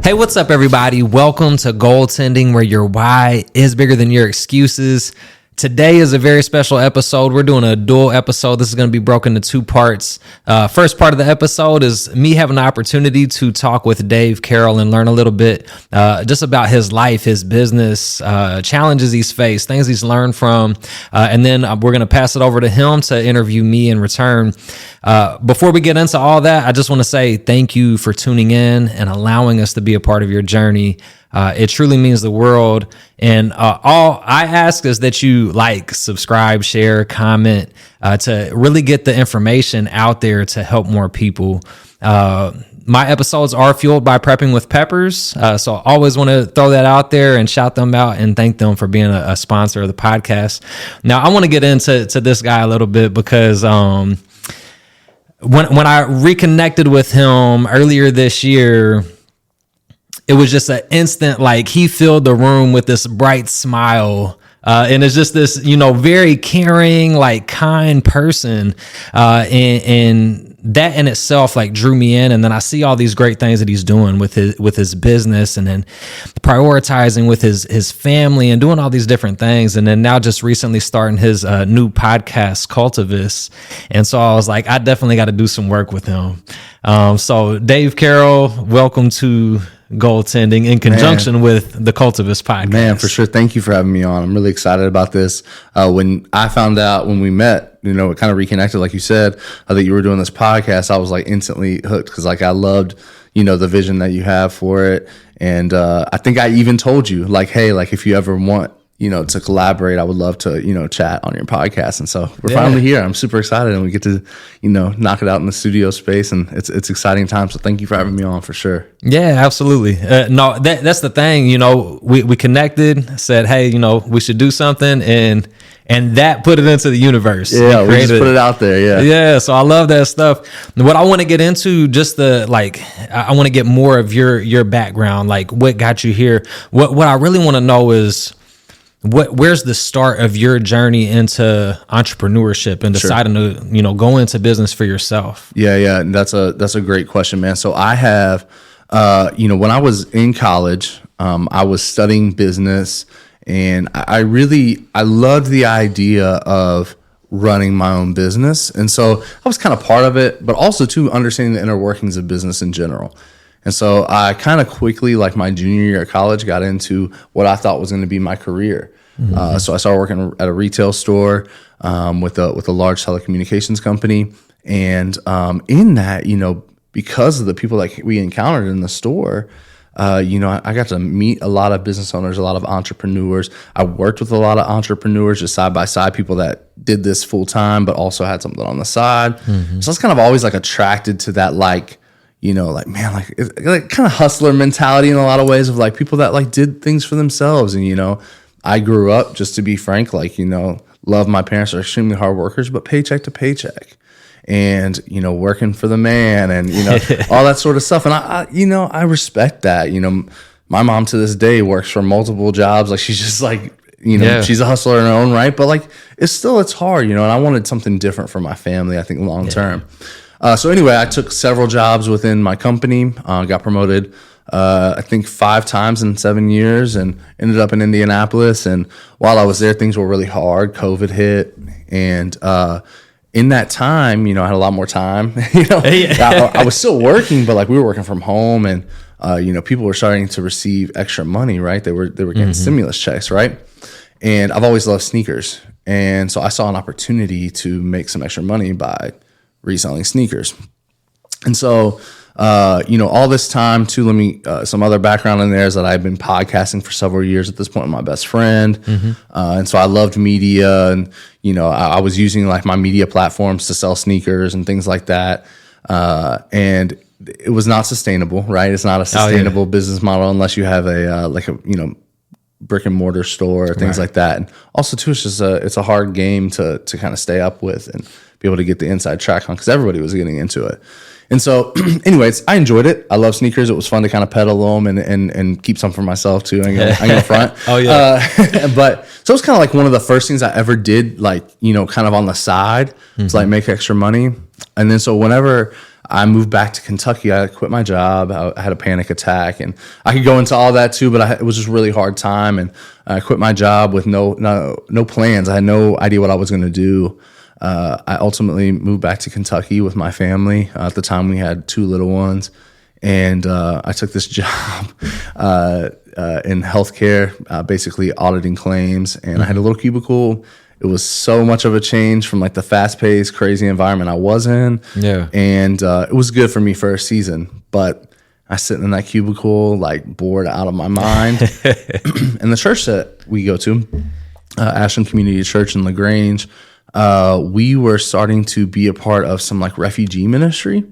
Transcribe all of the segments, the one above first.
Hey, what's up, everybody? Welcome to Goaltending, where your why is bigger than your excuses. Today is a very special episode. We're doing a dual episode. This is going to be broken into two parts. First part of the episode is me having the opportunity to talk with Dave Carroll and learn a little bit just about his life, his business, challenges he's faced, things he's learned from. And then we're going to pass it over to him to interview me in return. Before we get into all that, I just want to say thank you for tuning in and allowing us to be a part of your journey. It truly means the world. And all I ask is that you like, subscribe, share, comment to really get the information out there to help more people. My episodes are fueled by Prepping with Peppers. So I always want to throw that out there and shout them out and thank them for being a sponsor of the podcast. Now, I want to get into this guy a little bit because when I reconnected with him earlier this year, it was just an instant, like, he filled the room with this bright smile. And it's just this, very caring, like, kind person. And that in itself, like, drew me in. And then I see all these great things that he's doing with his business, and then prioritizing with his family and doing all these different things. And then now just recently starting his new podcast, Cultivated. And so I was like, I definitely got to do some work with him. So Dave Carroll, welcome to Goaltending in conjunction with the Cultivated podcast. Man, for sure. Thank you for having me on. I'm really excited about this. When I found out when we met, it kind of reconnected, like you said, that you were doing this podcast, I was like instantly hooked because like I loved, the vision that you have for it. And I think I even told you like, hey, like if you ever want, to collaborate, I would love to, chat on your podcast. And so we're finally here. I'm super excited, and we get to, knock it out in the studio space, and it's exciting time. So thank you for having me on for sure. Yeah, absolutely. No, that's the thing, we connected, said, hey, we should do something, and that put it into the universe. Yeah, we just put it out there. Yeah. Yeah. So I love that stuff. What I want to get into, I want to get more of your background, like what got you here. What I really want to know is, where's the start of your journey into entrepreneurship and deciding to, go into business for yourself? Yeah. That's a great question, man. So I have, when I was in college, I was studying business, and I loved the idea of running my own business. And so I was kind of part of it, but also too understanding the inner workings of business in general. And so I kind of quickly, like my junior year of college, got into what I thought was going to be my career. Mm-hmm. So I started working at a retail store with a large telecommunications company. And in that, because of the people that we encountered in the store, I got to meet a lot of business owners, a lot of entrepreneurs. I worked with a lot of entrepreneurs, just side by side, people that did this full time, but also had something on the side. Mm-hmm. So I was kind of always like attracted to that, like kind of hustler mentality in a lot of ways, of like people that like did things for themselves. And, I grew up, just to be frank, love my parents are extremely hard workers, but paycheck to paycheck, and, working for the man, and, all that sort of stuff. And I respect that. My mom to this day works for multiple jobs. Like she's just like, she's a hustler in her own right, but like, it's hard, and I wanted something different for my family, I think long term. So anyway, I took several jobs within my company, got promoted, I think 5 times in 7 years, and ended up in Indianapolis. And while I was there, things were really hard. COVID hit. And in that time, I had a lot more time. I was still working, but like we were working from home, and, people were starting to receive extra money, right? They were getting stimulus checks, right? And I've always loved sneakers. And so I saw an opportunity to make some extra money by reselling sneakers. And so, all this time too, some other background in there is that I've been podcasting for several years at this point with my best friend. Mm-hmm. And so I loved media, and, I was using like my media platforms to sell sneakers and things like that. And it was not sustainable, right? It's not a sustainable business model unless you have a brick and mortar store or things like that. And also too, it's a hard game to kind of stay up with and be able to get the inside track on, because everybody was getting into it. And so anyways, I enjoyed it. I love sneakers. It was fun to kind of peddle them and keep some for myself too. I'm gonna front. But so it was kind of like one of the first things I ever did, like, kind of on the side to like make extra money. And then so whenever I moved back to Kentucky. I quit my job. I had a panic attack, and I could go into all that too, but it was just a really hard time. And I quit my job with no plans. I had no idea what I was going to do. I ultimately moved back to Kentucky with my family. At the time, we had 2 little ones, and I took this job in healthcare, basically auditing claims. And I had a little cubicle. It was so much of a change from like the fast-paced, crazy environment I was in. Yeah. And it was good for me for a season, but I sit in that cubicle, like bored out of my mind. And the church that we go to, Ashland Community Church in LaGrange, we were starting to be a part of some like refugee ministry.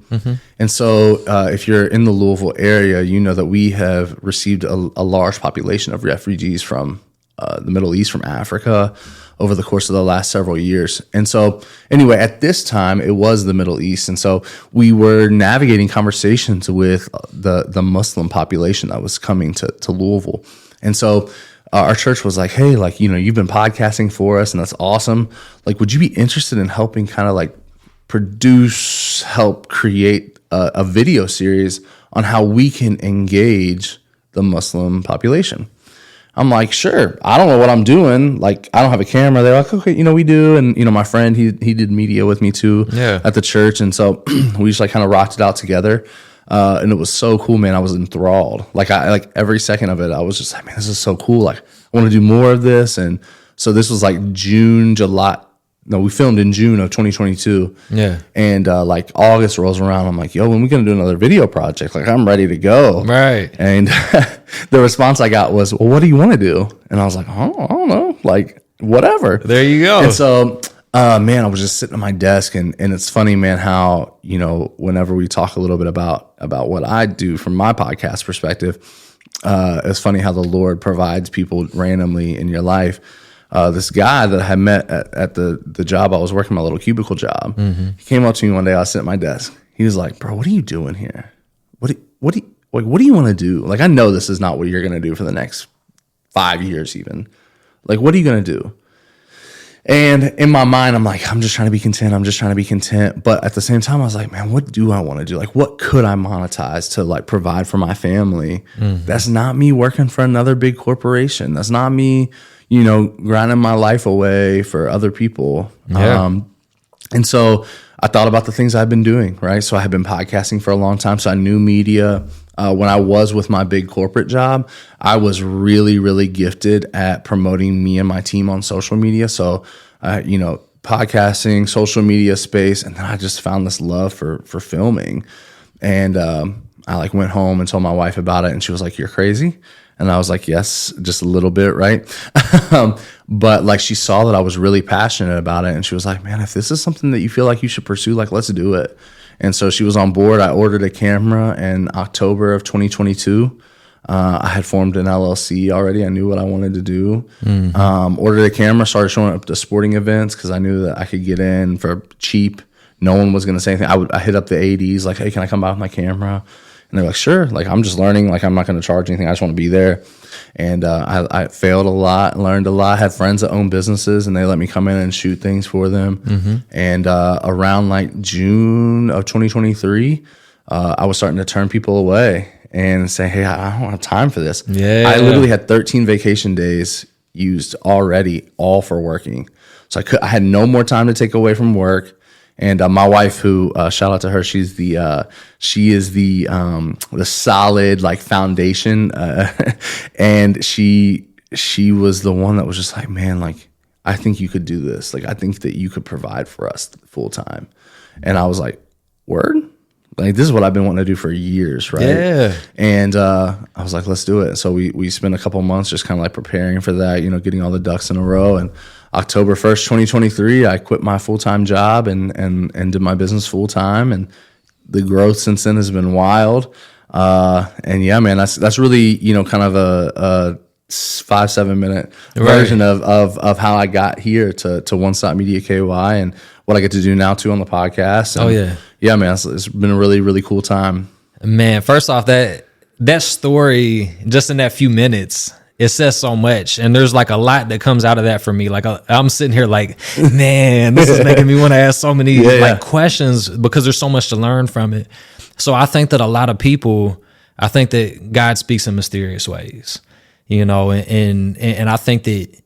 And so if you're in the Louisville area, you know that we have received a large population of refugees from the Middle East, from Africa, over the course of the last several years. And so anyway, at this time, it was the Middle East. And so we were navigating conversations with the Muslim population that was coming to Louisville. And so our church was like, hey, like, you know, you've been podcasting for us and that's awesome. Like, would you be interested in helping kind of like help create a video series on how we can engage the Muslim population? I'm like, sure. I don't know what I'm doing. Like, I don't have a camera. They're like, okay, you know, we do. And, you know, my friend, he did media with me too at the church. And so we just like kind of rocked it out together. And it was so cool, man. I was enthralled. Like every second of it, I was just like, man, this is so cool. Like, I want to do more of this. And so this was like July. No, we filmed in June of 2022. Yeah. And like August rolls around. I'm like, yo, when we going to do another video project? Like, I'm ready to go. Right. And the response I got was, well, what do you want to do? And I was like, I don't know. Like, whatever. There you go. And so, man, I was just sitting at my desk. And it's funny, man, how, you know, whenever we talk a little bit about what I do from my podcast perspective, it's funny how the Lord provides people randomly in your life. This guy that I had met at the job I was working, my little cubicle job, he came up to me one day. I was sitting at my desk. He was like, bro, what are you doing here? What do you want to do? Like, I know this is not what you're going to do for the next 5 years even. Like, what are you going to do? And in my mind, I'm like, I'm just trying to be content. But at the same time, I was like, man, what do I want to do? Like, what could I monetize to like provide for my family? That's not me working for another big corporation. That's not me, you know, grinding my life away for other people. Yeah. And so I thought about the things I've been doing, right? So I had been podcasting for a long time. So I knew media. When I was with my big corporate job, I was really, really gifted at promoting me and my team on social media. So, you know, podcasting, social media space. And then I just found this love for filming. And I like went home and told my wife about it. And she was like, you're crazy. And I was like, yes, just a little bit, right? But like she saw that I was really passionate about it. And she was like, man, if this is something that you feel like you should pursue, like, let's do it. And so she was on board. I ordered a camera in October of 2022. I had formed an LLC already. I knew what I wanted to do. Ordered a camera, started showing up to sporting events because I knew that I could get in for cheap. No one was going to say anything. I hit up the ADs like, hey, can I come by with my camera? And they're like, sure. Like, I'm just learning. Like, I'm not going to charge anything. I just want to be there. And I failed a lot, learned a lot, had friends that own businesses, and they let me come in and shoot things for them. And around like June of 2023, I was starting to turn people away and say, hey, I don't have time for this. Yeah. I literally had 13 vacation days used already, all for working. So I had no more time to take away from work. And my wife, who shout out to her, she is the solid like foundation, and she was the one that was just like, man, like, I think you could do this. Like, I think that you could provide for us full time. And I was like, word? Like, this is what I've been wanting to do for years, right? Yeah. And I was like, let's do it. So we spent a couple months just kind of like preparing for that, you know, getting all the ducks in a row. And October 1st, 2023, I quit my full-time job and did my business full-time. And the growth since then has been wild. And yeah, man, that's really, you know, kind of a 5-7 minute version of how I got here to One Stop Media KY and what I get to do now too on the podcast. And yeah, man, it's been a really, really cool time. Man, first off, that story just in that few minutes it says so much. And there's like a lot that comes out of that for me. Like I'm sitting here like, man, this is making me want to ask so many questions because there's so much to learn from it. So I think that a lot of people, I think that God speaks in mysterious ways, and I think that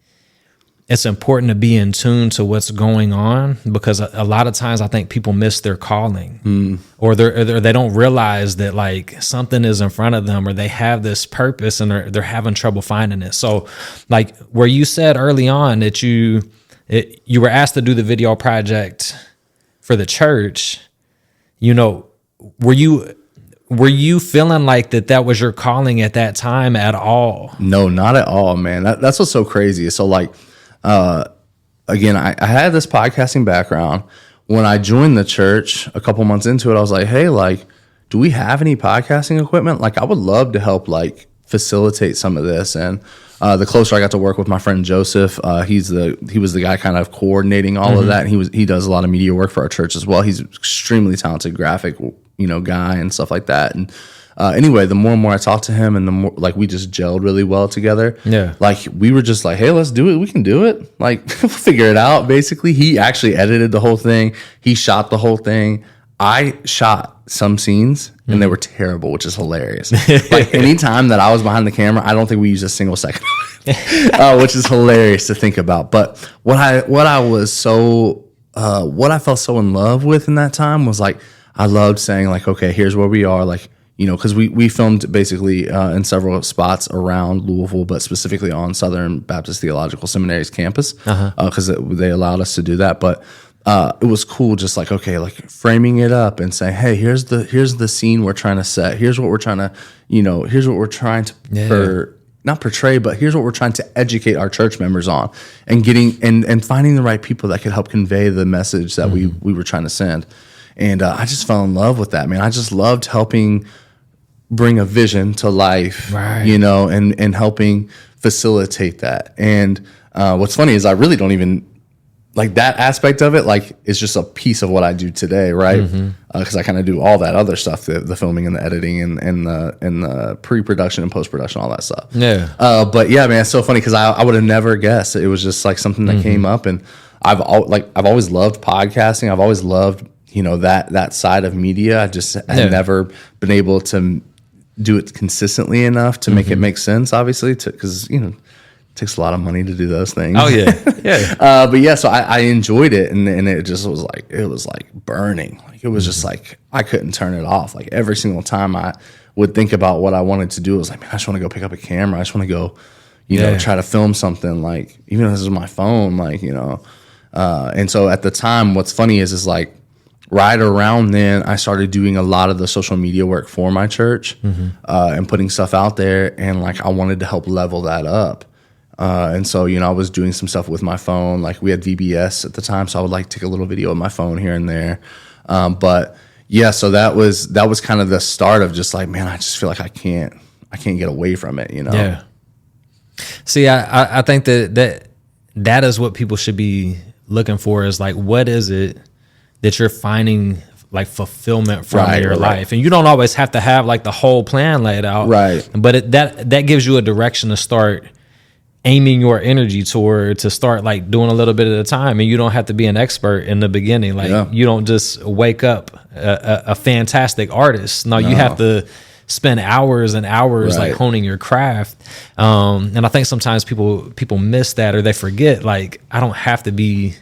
it's important to be in tune to what's going on, because a lot of times I think people miss their calling, or they don't realize that like something is in front of them, or they have this purpose and they're having trouble finding it. So like where you said early on that you were asked to do the video project for the church, were you feeling like that was your calling at that time at all? No, not at all, man. That's what's so crazy. So like, again, I had this podcasting background. When I joined the church a couple months into it, I was like, hey, like, do we have any podcasting equipment? Like, I would love to help like facilitate some of this. And the closer I got to work with my friend Joseph, he was the guy kind of coordinating all of that. And he does a lot of media work for our church as well. He's extremely talented graphic, guy and stuff like that. And anyway, the more and more I talked to him, and the more like we just gelled really well together. Yeah. Like we were just like, hey, let's do it. We can do it. Like we'll figure it out. Basically, he actually edited the whole thing. He shot the whole thing. I shot some scenes and they were terrible, which is hilarious. Like anytime that I was behind the camera, I don't think we used a single second, which is hilarious to think about. But what I felt so in love with in that time was like, I loved saying like, okay, here's where we are. Like, because we filmed basically in several spots around Louisville, but specifically on Southern Baptist Theological Seminary's campus, because they allowed us to do that. But it was cool, just like, okay, like framing it up and saying, hey, here's the scene we're trying to set. Here's what we're trying to, here's what we're trying to not portray, but here's what we're trying to educate our church members on, and getting and finding the right people that could help convey the message that we were trying to send. And I just fell in love with that, man. I just loved helping bring a vision to life, right. And helping facilitate that. And what's funny is I really don't even like that aspect of it. Like it's just a piece of what I do today, right? Because I kind of do all that other stuff, the filming and the editing and the pre-production and post-production, all that stuff. Yeah. But yeah, man, it's so funny because I would have never guessed. It was just like something that came up, and I've always loved podcasting. I've always loved that side of media. I just had never been able to do it consistently enough to make it make sense, obviously, because it takes a lot of money to do those things. Oh yeah, yeah. But yeah, so I enjoyed it, and it just was like burning. Like it was just like I couldn't turn it off. Like every single time I would think about what I wanted to do, it was like, man, I just want to go pick up a camera. I just want to go, try to film something. Like even if this is my phone, like and so at the time, what's funny is like, right around then, I started doing a lot of the social media work for my church and putting stuff out there. And like, I wanted to help level that up. And so, I was doing some stuff with my phone. Like we had VBS at the time, so I would like take a little video of my phone here and there. But yeah, so that was kind of the start of just like, man, I just feel like I can't get away from it, Yeah. See, I think that is what people should be looking for, is like, what is it that you're finding like fulfillment from your life? And you don't always have to have like the whole plan laid out, right? But that gives you a direction to start aiming your energy toward, to start like doing a little bit at a time. And you don't have to be an expert in the beginning. Like you don't just wake up a fantastic artist. No, you have to spend hours and hours like honing your craft. And I think sometimes people miss that, or they forget, like, I don't have to be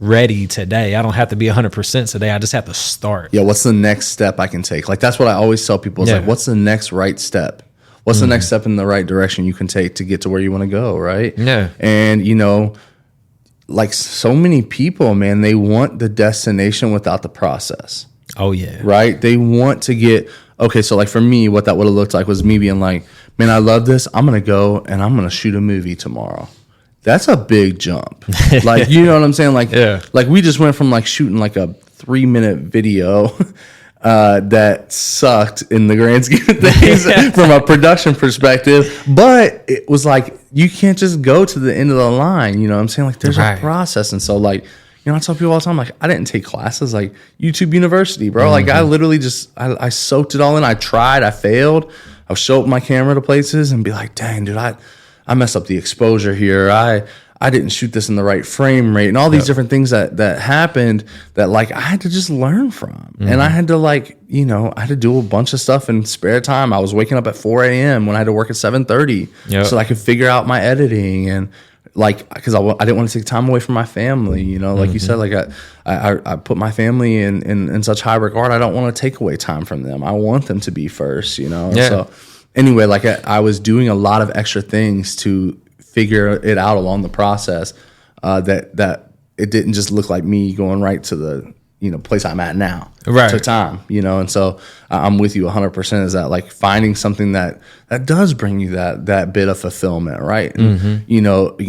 ready today. I don't have to be 100% today. I just have to start. Yeah. What's the next step I can take? Like, that's what I always tell people. It's like, what's the next right step? What's the next step in the right direction you can take to get to where you want to go? Right. Yeah. And, like so many people, man, they want the destination without the process. Oh yeah. Right. They want to get, okay. So like for me, what that would have looked like was me being like, man, I love this. I'm going to go and I'm going to shoot a movie tomorrow. That's a big jump. Like, you know what I'm saying? Like, like we just went from like shooting like a 3-minute video that sucked in the grand scheme of things from a production perspective. But it was like, you can't just go to the end of the line. You know what I'm saying? Like there's a process. And so like, I tell people all the time, like, I didn't take classes like YouTube University, bro. Like I literally just, I soaked it all in. I tried, I failed. I would show up my camera to places and be like, dang, dude, I I messed up the exposure here. I didn't shoot this in the right frame rate, and all these different things that happened that like I had to just learn from. And I had to like, I had to do a bunch of stuff in spare time. I was waking up at 4 a.m. when I had to work at 7:30 so that I could figure out my editing, and like, because I didn't want to take time away from my family, like you said, like I put my family in such high regard. I don't want to take away time from them. I want them to be first, And so anyway, like I was doing a lot of extra things to figure it out along the process, that it didn't just look like me going right to the place I'm at now. Right. To time, and so I'm with you 100%. Is that like finding something that does bring you that bit of fulfillment, right? And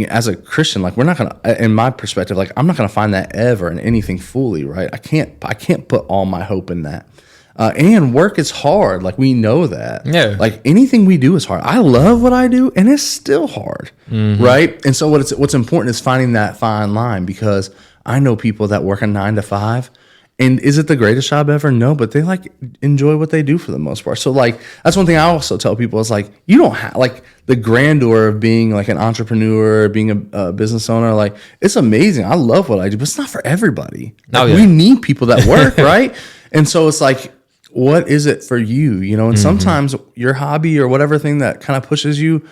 as a Christian, like we're not gonna, in my perspective, like I'm not gonna find that ever in anything fully, right? I can't put all my hope in that. And work is hard. Like we know that. Yeah. Like anything we do is hard. I love what I do, and it's still hard, right? And so what's important is finding that fine line, because I know people that work a 9 to 5, and is it the greatest job ever? No, but they like enjoy what they do for the most part. So like that's one thing I also tell people is like you don't have like the grandeur of being like an entrepreneur, being a business owner. Like it's amazing. I love what I do, but it's not for everybody. Like, we need people that work, right? And so it's like, what is it for you? And sometimes your hobby or whatever thing that kind of pushes you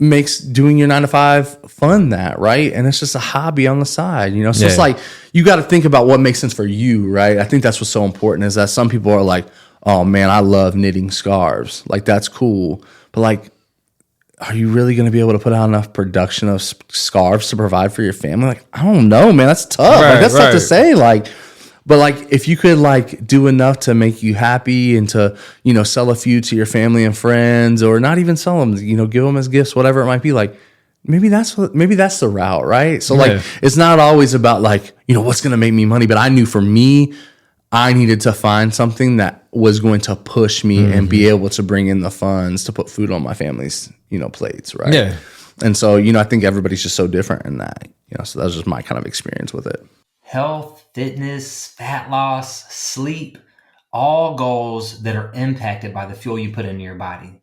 makes doing your 9 to 5 fun, that, right? And it's just a hobby on the side, So it's like, you got to think about what makes sense for you, right? I think that's what's so important, is that some people are like, oh man, I love knitting scarves. Like that's cool. But like, are you really going to be able to put out enough production of scarves to provide for your family? Like, I don't know, man. That's tough. Like that's tough to say. Like, but like, if you could like do enough to make you happy and to, sell a few to your family and friends, or not even sell them, give them as gifts, whatever it might be, like maybe that's the route, right? So like, it's not always about like, what's going to make me money, but I knew for me, I needed to find something that was going to push me and be able to bring in the funds to put food on my family's, plates, right? Yeah. And so, I think everybody's just so different in that, so that was just my kind of experience with it. Health, fitness, fat loss, sleep, all goals that are impacted by the fuel you put into your body.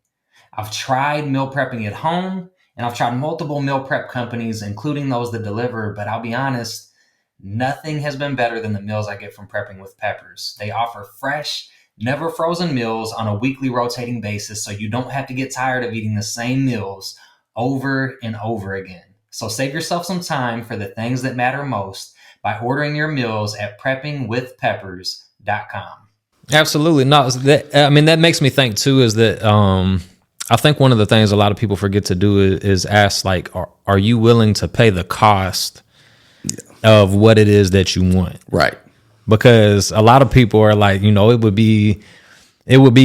I've tried meal prepping at home, and I've tried multiple meal prep companies, including those that deliver, but I'll be honest, nothing has been better than the meals I get from Prepping with Peppers. They offer fresh, never frozen meals on a weekly rotating basis, so you don't have to get tired of eating the same meals over and over again. So save yourself some time for the things that matter most by ordering your meals at preppingwithpeppers.com. Absolutely. No, that makes me think too, is that I think one of the things a lot of people forget to do is ask, like, are you willing to pay the cost of what it is that you want? Right. Because a lot of people are like, it would be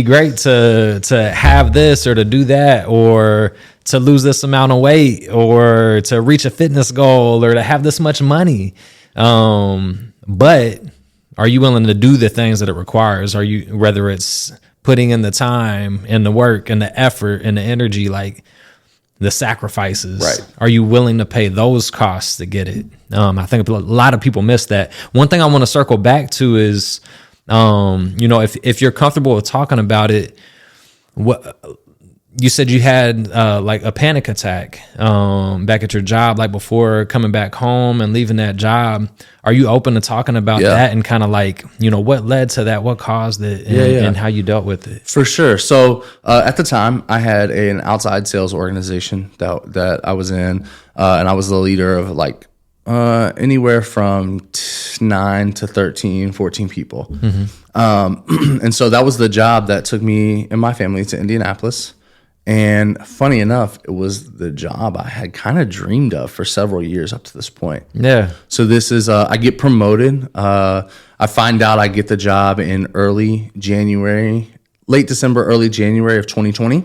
great to have this or to do that, or to lose this amount of weight, or to reach a fitness goal, or to have this much money. But are you willing to do the things that it requires? Are you, whether it's putting in the time and the work and the effort and the energy, like the sacrifices, right? Are you willing to pay those costs to get it? I think a lot of people miss that. One thing I want to circle back to is, if you're comfortable with talking about it, what you said you had like a panic attack back at your job, like before coming back home and leaving that job. Are you open to talking about that and kind of like, what led to that, what caused it, and how you dealt with it? For sure. So at the time, I had an outside sales organization that I was in, and I was the leader of like anywhere from 9 to 13, 14 people. And so that was the job that took me and my family to Indianapolis. And funny enough, it was the job I had kind of dreamed of for several years up to this point. Yeah. So this is, I get promoted. I find out I get the job in early January, late December, early January of 2020.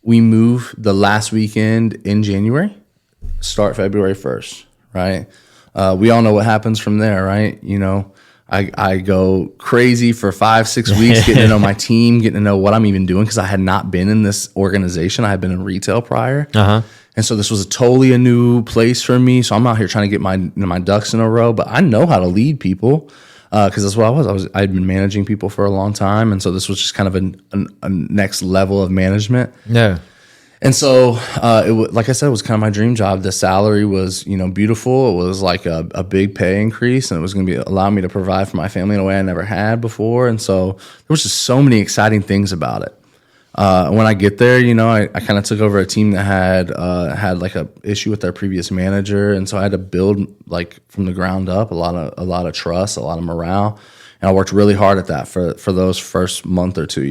We move the last weekend in January, start February 1st, right? We all know what happens from there, right? I go crazy for 5-6 weeks getting to know my team, getting to know what I'm even doing, because I had not been in this organization. I had been in retail prior. And so this was totally a new place for me. So I'm out here trying to get my ducks in a row, but I know how to lead people because that's what I was. I'd been managing people for a long time. And so this was just kind of a next level of management. Yeah. And so, like I said, it was kind of my dream job. The salary was, beautiful. It was like a big pay increase, and it was going to allow me to provide for my family in a way I never had before. And so there was just so many exciting things about it. When I get there, I kind of took over a team that had like a issue with their previous manager, and so I had to build like from the ground up a lot of trust, a lot of morale, and I worked really hard at that for those first month or two.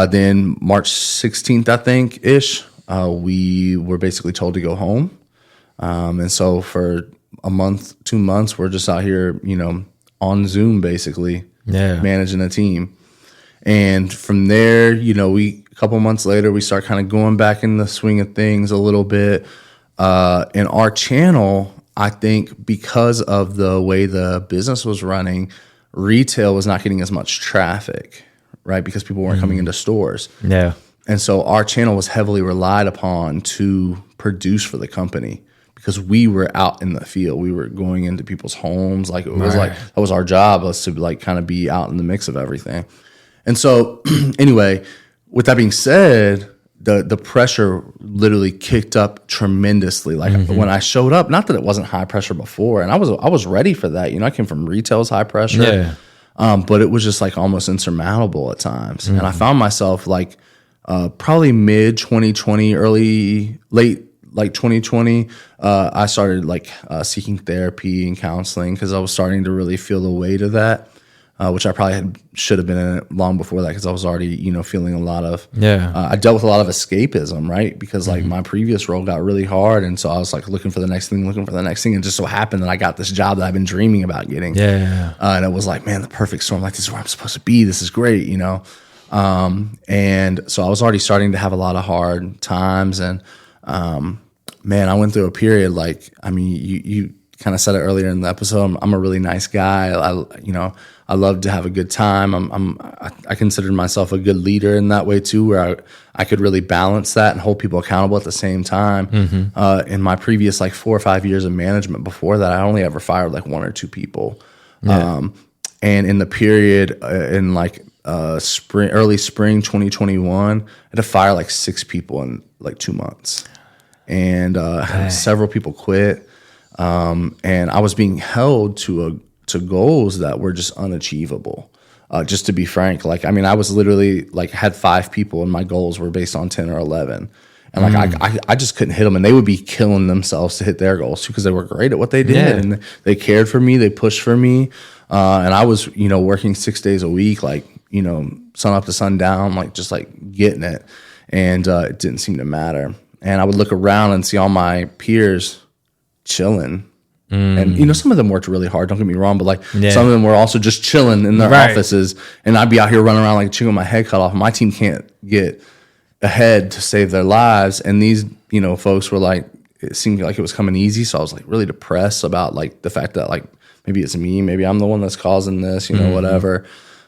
Then March 16th, I think ish, we were basically told to go home, and so for a month, 2 months, we're just out here, on Zoom basically, managing a team. And from there, a couple months later, we start kind of going back in the swing of things a little bit. And our channel, I think, because of the way the business was running, retail was not getting as much traffic, right? Because people weren't coming into stores. Yeah. And so our channel was heavily relied upon to produce for the company because we were out in the field. We were going into people's homes. Like it was like, that was our job, was to like kind of be out in the mix of everything. And so anyway, with that being said, the pressure literally kicked up tremendously. Like when I showed up, not that it wasn't high pressure before, and I was ready for that. I came from retail's high pressure, but it was just like almost insurmountable at times. And I found myself like probably mid 2020, late like 2020, I started like seeking therapy and counseling because I was starting to really feel the weight of that. Which I probably should have been in it long before that because I was already, feeling a lot of, I dealt with a lot of escapism, right? Because like my previous role got really hard. And so I was like looking for the next thing. And just so happened that I got this job that I've been dreaming about getting. And it was like, man, the perfect storm. Like, this is where I'm supposed to be. This is great, And so I was already starting to have a lot of hard times. And man, I went through a period like, I mean, you kind of said it earlier in the episode. I'm a really nice guy. I love to have a good time. I considered myself a good leader in that way too, where I could really balance that and hold people accountable at the same time. In my previous like 4 or 5 years of management before that, I only ever fired like 1 or 2 people. And in the period in like early spring 2021, I had to fire like 6 people in like 2 months, and several people quit. And I was being held to goals that were just unachievable. Just to be frank, like, I mean, I was literally like had 5 people and my goals were based on 10 or 11. And like, I just couldn't hit them, and they would be killing themselves to hit their goals too, because they were great at what they did and they cared for me. They pushed for me. And I was, working 6 days a week, like, sun up to sundown, like just like getting it. And, it didn't seem to matter. And I would look around and see all my peers chilling. And some of them worked really hard, don't get me wrong, but like some of them were also just chilling in their offices, and I'd be out here running around like a chicken with my head cut off. My team can't get ahead to save their lives, and these folks were like, it seemed like it was coming easy, so I was like really depressed about like the fact that like maybe it's me, maybe I'm the one that's causing this, whatever.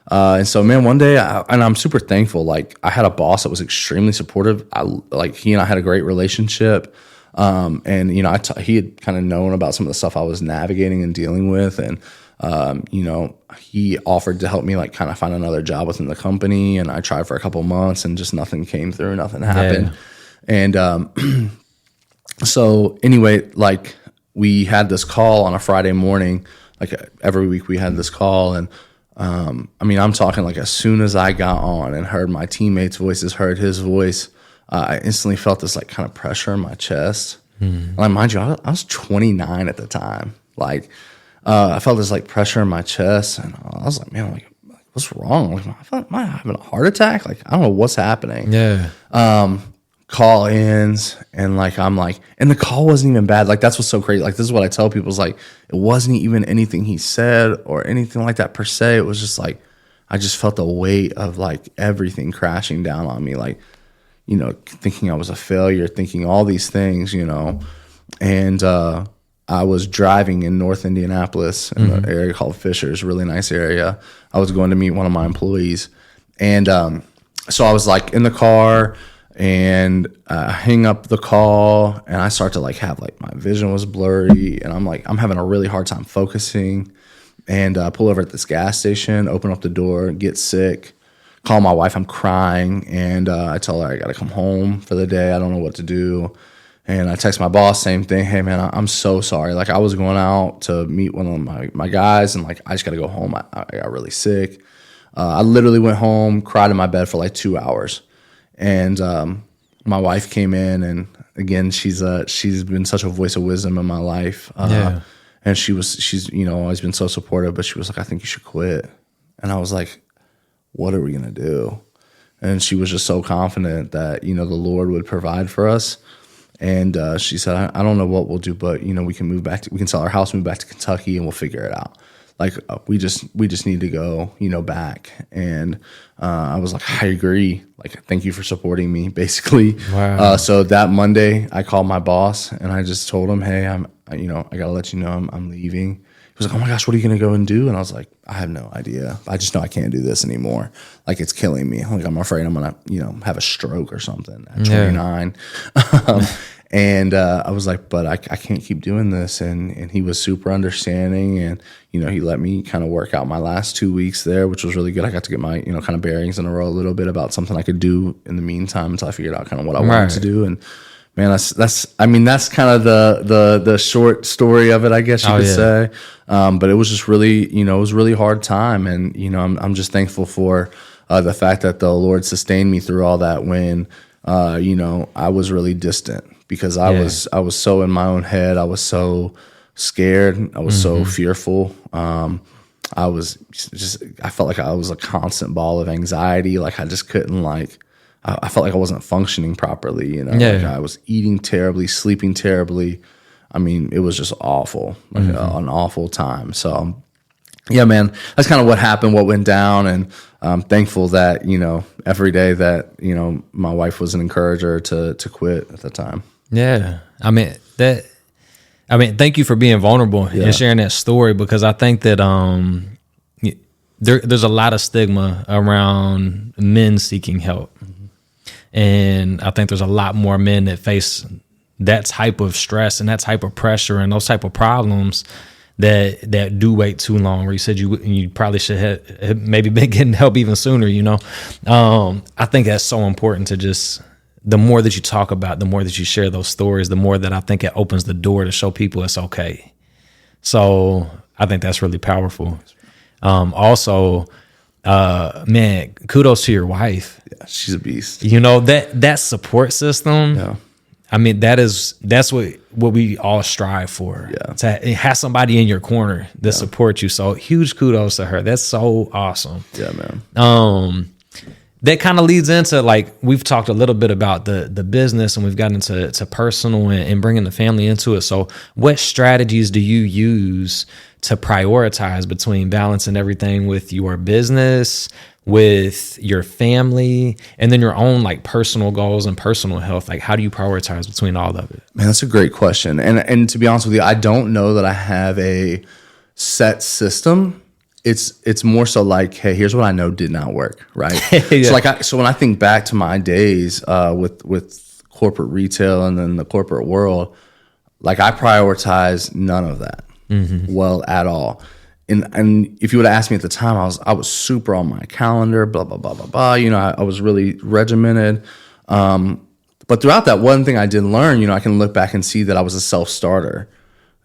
And so, man, one day, and I'm super thankful, like I had a boss that was extremely supportive. He and I had a great relationship. And he had kind of known about some of the stuff I was navigating and dealing with, and he offered to help me like kind of find another job within the company, and I tried for a couple months, and just nothing came through, nothing happened. And so anyway, like we had this call on a Friday morning, like every week we had this call, and I mean, I'm talking like as soon as I got on and heard my teammates' voices, heard his voice, I instantly felt this like kind of pressure in my chest. Like, mind you, I was 29 at the time. Like, I felt this like pressure in my chest, and I was like, man, like, what's wrong? Like, am I having a heart attack? Like, I don't know what's happening. Call ends, and like I'm like, and the call wasn't even bad. Like, that's what's so crazy. Like, this is what I tell people, is like, it wasn't even anything he said or anything like that per se. It was just like, I just felt the weight of like everything crashing down on me. Like, thinking I was a failure, thinking all these things, and I was driving in North Indianapolis in an area called Fishers, really nice area. I was going to meet one of my employees, and so I was like in the car, and hang up the call, and I start to like have like my vision was blurry, and I'm having a really hard time focusing, and pull over at this gas station, open up the door, get sick, call my wife. I'm crying, and I tell her I got to come home for the day. I don't know what to do. And I text my boss, same thing. Hey, man, I'm so sorry. Like, I was going out to meet one of my guys, and like, I just got to go home. I got really sick. I literally went home, cried in my bed for like 2 hours. And my wife came in, and again, she's been such a voice of wisdom in my life. And she's always been so supportive, but she was like, I think you should quit. And I was like, what are we going to do? And she was just so confident that, the Lord would provide for us. And she said, I don't know what we'll do, but, we can we can sell our house, move back to Kentucky, and we'll figure it out. Like, we just need to go, back. And I was like, I agree. Like, thank you for supporting me, basically. Wow. So that Monday, I called my boss, and I just told him, hey, I got to let you know I'm leaving. He was like, oh my gosh, what are you going to go and do? And I was like, I have no idea. I just know I can't do this anymore. Like, it's killing me. Like, I'm afraid I'm going to, have a stroke or something at 29. And I was like, but I can't keep doing this. And he was super understanding. And, he let me kind of work out my last 2 weeks there, which was really good. I got to get my, kind of bearings in a row a little bit about something I could do in the meantime until I figured out kind of what I wanted to do. And man, that's kind of the short story of it, I guess you could say. But it was just really, it was a really hard time. And, I'm just thankful for the fact that the Lord sustained me through all that when, I was really distant because I was so in my own head. I was so scared. I was so fearful. I felt like I was a constant ball of anxiety. Like, I just couldn't I felt like I wasn't functioning properly, Like, I was eating terribly, sleeping terribly. I mean, it was just awful, like an awful time. So, yeah, man, that's kind of what happened, what went down. And I'm thankful that, every day that, my wife was an encourager to quit at the time. Yeah. Thank you for being vulnerable and sharing that story, because I think that, there's a lot of stigma around men seeking help. And I think there's a lot more men that face that type of stress and that type of pressure and those type of problems that do wait too long. Where you said you probably should have maybe been getting help even sooner. I think that's so important to just, the more that you talk about, the more that you share those stories, the more that I think it opens the door to show people it's okay. So I think that's really powerful. Also, man, kudos to your wife. Yeah, she's a beast. That support system. Yeah. I mean, that's what we all strive for. Yeah. To have somebody in your corner that supports you. So huge kudos to her. That's so awesome. Yeah, man. That kind of leads into, like, we've talked a little bit about the business, and we've gotten into personal and bringing the family into it. So what strategies do you use to prioritize between balancing everything with your business, with your family, and then your own, like, personal goals and personal health? Like, how do you prioritize between all of it? Man, that's a great question. And to be honest with you, I don't know that I have a set system. It's more so like, hey, here's what I know did not work, right? So when I think back to my days with corporate retail and then the corporate world, like, I prioritize none of that well at all. And if you would have asked me at the time, I was super on my calendar, blah blah blah blah blah. I was really regimented. But throughout that, one thing I did learn, I can look back and see that I was a self-starter.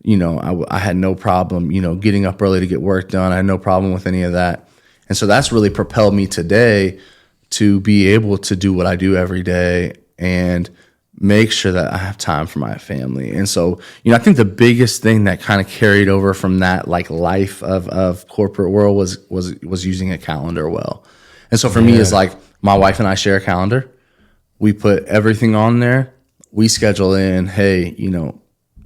I had no problem, getting up early to get work done. I had no problem with any of that. And so that's really propelled me today to be able to do what I do every day and make sure that I have time for my family. And so, I think the biggest thing that kind of carried over from that, like, life of corporate world was using a calendar well. And so for me, it's like, my wife and I share a calendar. We put everything on there. We schedule in, hey,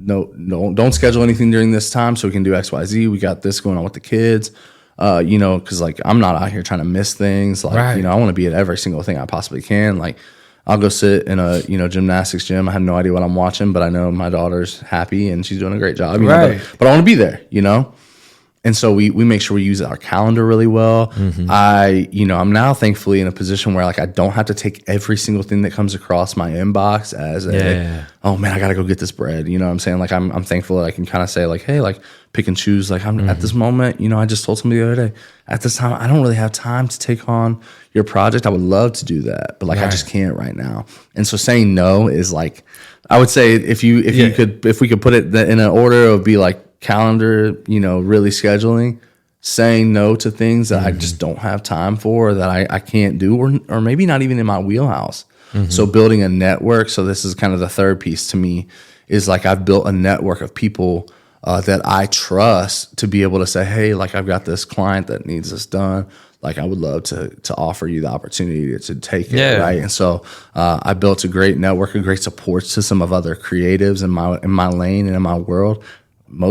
no, don't schedule anything during this time so we can do XYZ. We got this going on with the kids, because, like, I'm not out here trying to miss things. Like, right. I want to be at every single thing I possibly can. Like, I'll go sit in a, gymnastics gym. I have no idea what I'm watching, but I know my daughter's happy and she's doing a great job. Right. But I want to be there, And so we make sure we use our calendar really well. I'm now thankfully in a position where like I don't have to take every single thing that comes across my inbox as oh man, I gotta go get this bread. You know what I'm saying? Like I'm thankful that I can kind of say like, hey, like pick and choose. Like I'm at this moment, I just told somebody the other day, at this time, I don't really have time to take on your project. I would love to do that, but like I just can't right now. And so saying no is like, I would say if we could put it in an order, it would be like calendar, really scheduling, saying no to things that I just don't have time for, or that I can't do, or maybe not even in my wheelhouse. So building a network. So this is kind of the third piece to me, is like I've built a network of people that I trust to be able to say, hey, like I've got this client that needs this done. Like I would love to offer you the opportunity to take it, right? And so I built a great network of great supports to some of other creatives in my lane and in my world. A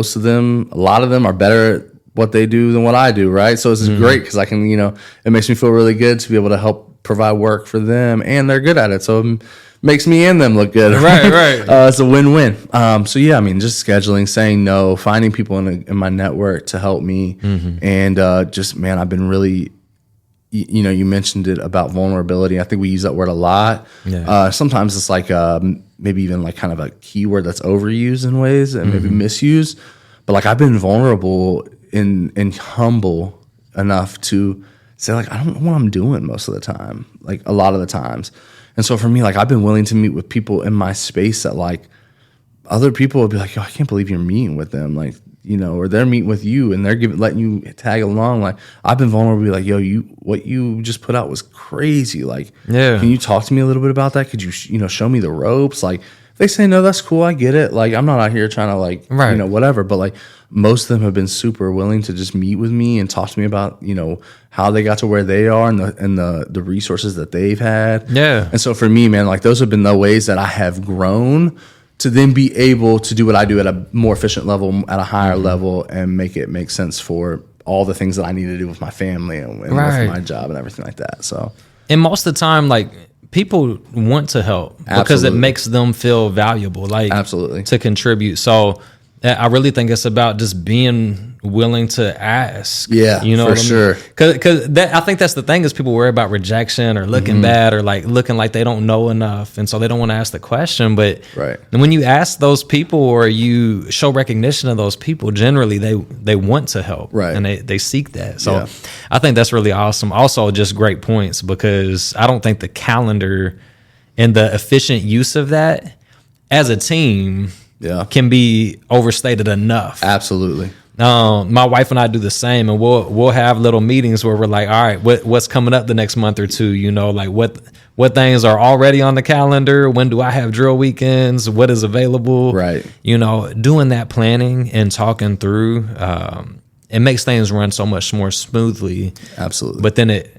lot of them are better at what they do than what I do, right? So this is great because I can, it makes me feel really good to be able to help provide work for them, and they're good at it. So it makes me and them look good, right? It's a win-win. So yeah, I mean, just scheduling, saying no, finding people in my network to help me, and man, I've been really, you mentioned it about vulnerability. I think we use that word a lot. Sometimes it's like maybe even like kind of a keyword that's overused in ways and maybe misused. But like I've been vulnerable and humble enough to say like I don't know what I'm doing most of the time, like a lot of the times. And so for me, like I've been willing to meet with people in my space that like other people would be like, yo, I can't believe you're meeting with them, like, or they're meeting with you and they're letting you tag along. Like I've been vulnerable, be like, yo, what you just put out was crazy. Like, can you talk to me a little bit about that? Could you, show me the ropes? Like if they say no, that's cool. I get it. Like I'm not out here trying to like, whatever. But like most of them have been super willing to just meet with me and talk to me about, how they got to where they are and the resources that they've had. And so for me, man, like those have been the ways that I have grown to then be able to do what I do at a more efficient level, at a higher level, and make it make sense for all the things that I need to do with my family and with my job and everything like that. So, and most of the time, like people want to help because it makes them feel valuable, like to contribute. So I really think it's about just being willing to ask. For sure. Because I think that's the thing, is people worry about rejection or looking bad or like looking like they don't know enough, and so they don't want to ask the question. But when you ask those people or you show recognition of those people, generally they want to help, and they seek that. So I think that's really awesome. Also, just great points, because I don't think the calendar and the efficient use of that as a team can be overstated enough. Absolutely. My wife and I do the same, and we'll have little meetings where we're like, all right, what's coming up the next month or two? Like what things are already on the calendar? When do I have drill weekends? What is available? Right. Doing that planning and talking through, it makes things run so much more smoothly. Absolutely. But then it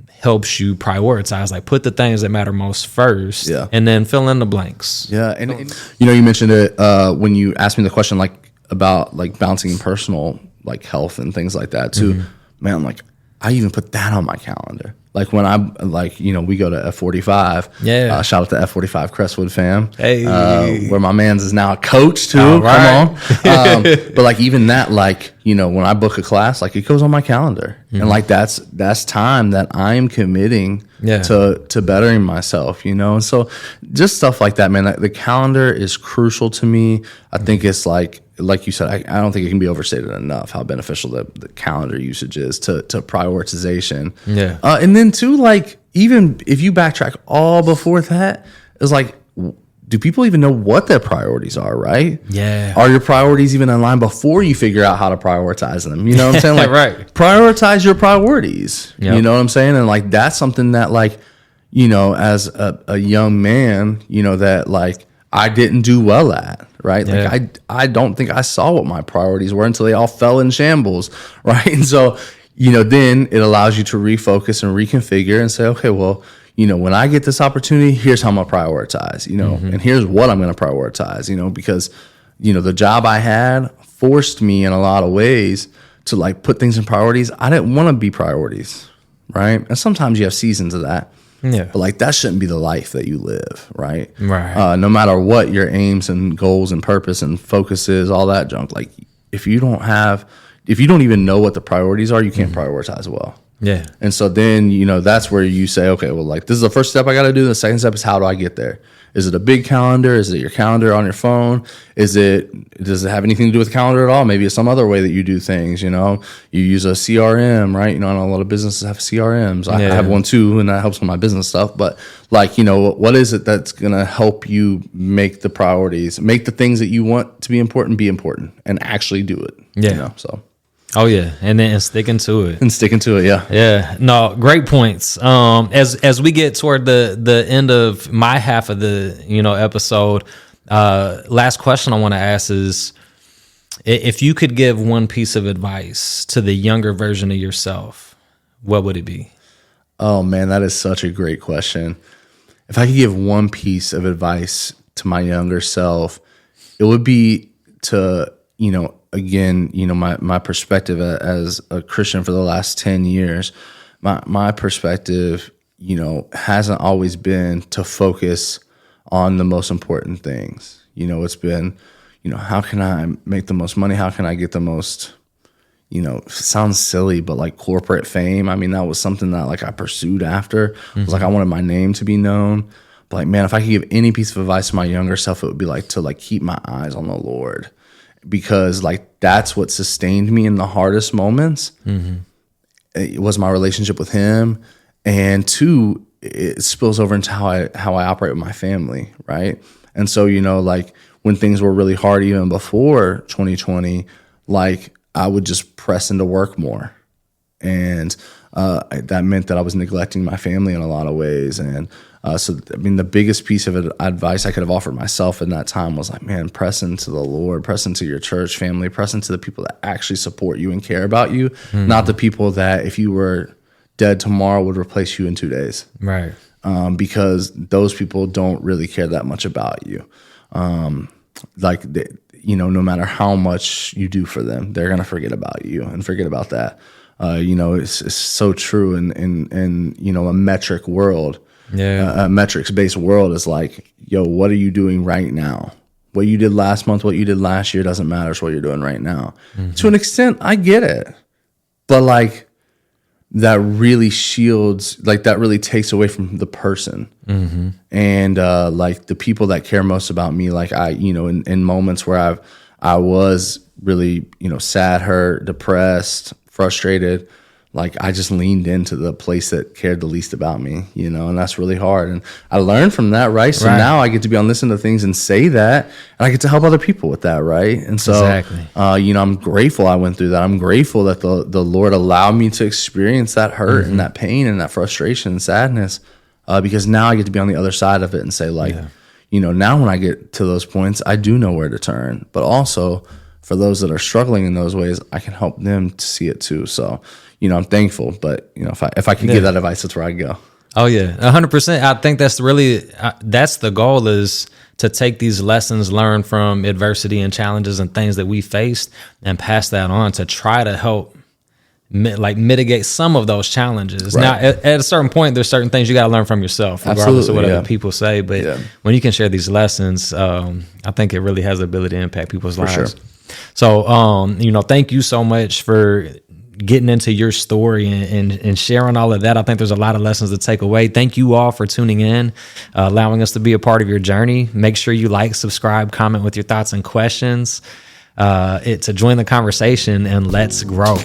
helps you prioritize, like put the things that matter most first, and then fill in the blanks. And you mentioned it when you asked me the question, like about like balancing personal like health and things like that too. Man, like I even put that on my calendar. Like when I'm like, we go to F45. Shout out to F45 Crestwood fam. Hey, where my man's is now a coach too. Come on. But like even that, like, when I book a class, like it goes on my calendar, and like that's time that I am committing to bettering myself, and so just stuff like that, man. The calendar is crucial to me. I think it's like you said, I don't think it can be overstated enough how beneficial the calendar usage is to prioritization. And then too, like even if you backtrack all before that, it's like, do people even know what their priorities are, right? Are your priorities even in line before you figure out how to prioritize them? You know what I'm saying? Like prioritize your priorities. You know what I'm saying? And like that's something that like, as a young man, that like I didn't do well at, right? Like I don't think I saw what my priorities were until they all fell in shambles, right? And so, then it allows you to refocus and reconfigure and say, okay, well, when I get this opportunity, here's how I'm gonna prioritize, and here's what I'm gonna prioritize, because, the job I had forced me in a lot of ways to like put things in priorities. I didn't want to be priorities, right? And sometimes you have seasons of that. But like that shouldn't be the life that you live, right? No matter what your aims and goals and purpose and focus is, all that junk. Like if you don't have, if you don't even know what the priorities are, you can't prioritize well. Yeah. And so then, that's where you say, okay, well, like, this is the first step I got to do. The second step is, how do I get there? Is it a big calendar? Is it your calendar on your phone? Does it have anything to do with calendar at all? Maybe it's some other way that you do things, you use a CRM, right? I know a lot of businesses have CRMs. I have one too, and that helps with my business stuff. But like, what is it that's going to help you make the priorities, make the things that you want to be important, and actually do it? Yeah. So. Oh yeah, and then sticking to it. Yeah. Yeah. No, great points. As we get toward the end of my half of the episode, last question I want to ask is, if you could give one piece of advice to the younger version of yourself, what would it be? Oh man, that is such a great question. If I could give one piece of advice to my younger self, it would be to, again, my perspective as a Christian for the last 10 years, my perspective, hasn't always been to focus on the most important things. It's been, how can I make the most money? How can I get the most, it sounds silly, but like corporate fame. I mean, that was something that like I pursued after. It was like, I wanted my name to be known. But like, man, if I could give any piece of advice to my younger self, it would be like to like keep my eyes on the Lord. Because like that's what sustained me in the hardest moments. It was my relationship with Him, and two, it spills over into how I operate with my family, right? And so like when things were really hard, even before 2020, like I would just press into work more, and that meant that I was neglecting my family in a lot of ways. And so, I mean, the biggest piece of advice I could have offered myself in that time was like, man, press into the Lord, press into your church family, press into the people that actually support you and care about you, not the people that if you were dead tomorrow would replace you in 2 days. Right. Because those people don't really care that much about you. No matter how much you do for them, they're going to forget about you and forget about that. It's so true in a metric world. Yeah. A metrics-based world is like, yo, what are you doing right now? What you did last month, what you did last year doesn't matter. It's what you're doing right now. To an extent, I get it. But like that really shields, like that really takes away from the person. And like the people that care most about me, like I, in moments where I was really, sad, hurt, depressed, frustrated, like I just leaned into the place that cared the least about me, and that's really hard. And I learned from that, right? So now I get to be on this end of things and say that, and I get to help other people with that, right? And so, exactly. I'm grateful I went through that. I'm grateful that the Lord allowed me to experience that hurt and that pain and that frustration and sadness, because now I get to be on the other side of it and say, like, now when I get to those points, I do know where to turn. But also, for those that are struggling in those ways, I can help them to see it too. So, I'm thankful, but if I could give that advice, that's where I'd go. Oh yeah, 100%. I think that's really that's the goal, is to take these lessons learned from adversity and challenges and things that we faced and pass that on to try to help mitigate some of those challenges. Right. Now, at a certain point, there's certain things you got to learn from yourself, regardless of what other people say. But when you can share these lessons, I think it really has the ability to impact people's lives. Sure. So, thank you so much for getting into your story and sharing all of that. I think there's a lot of lessons to take away. Thank you all for tuning in, allowing us to be a part of your journey. Make sure you like, subscribe, comment with your thoughts and questions to join the conversation, and let's grow.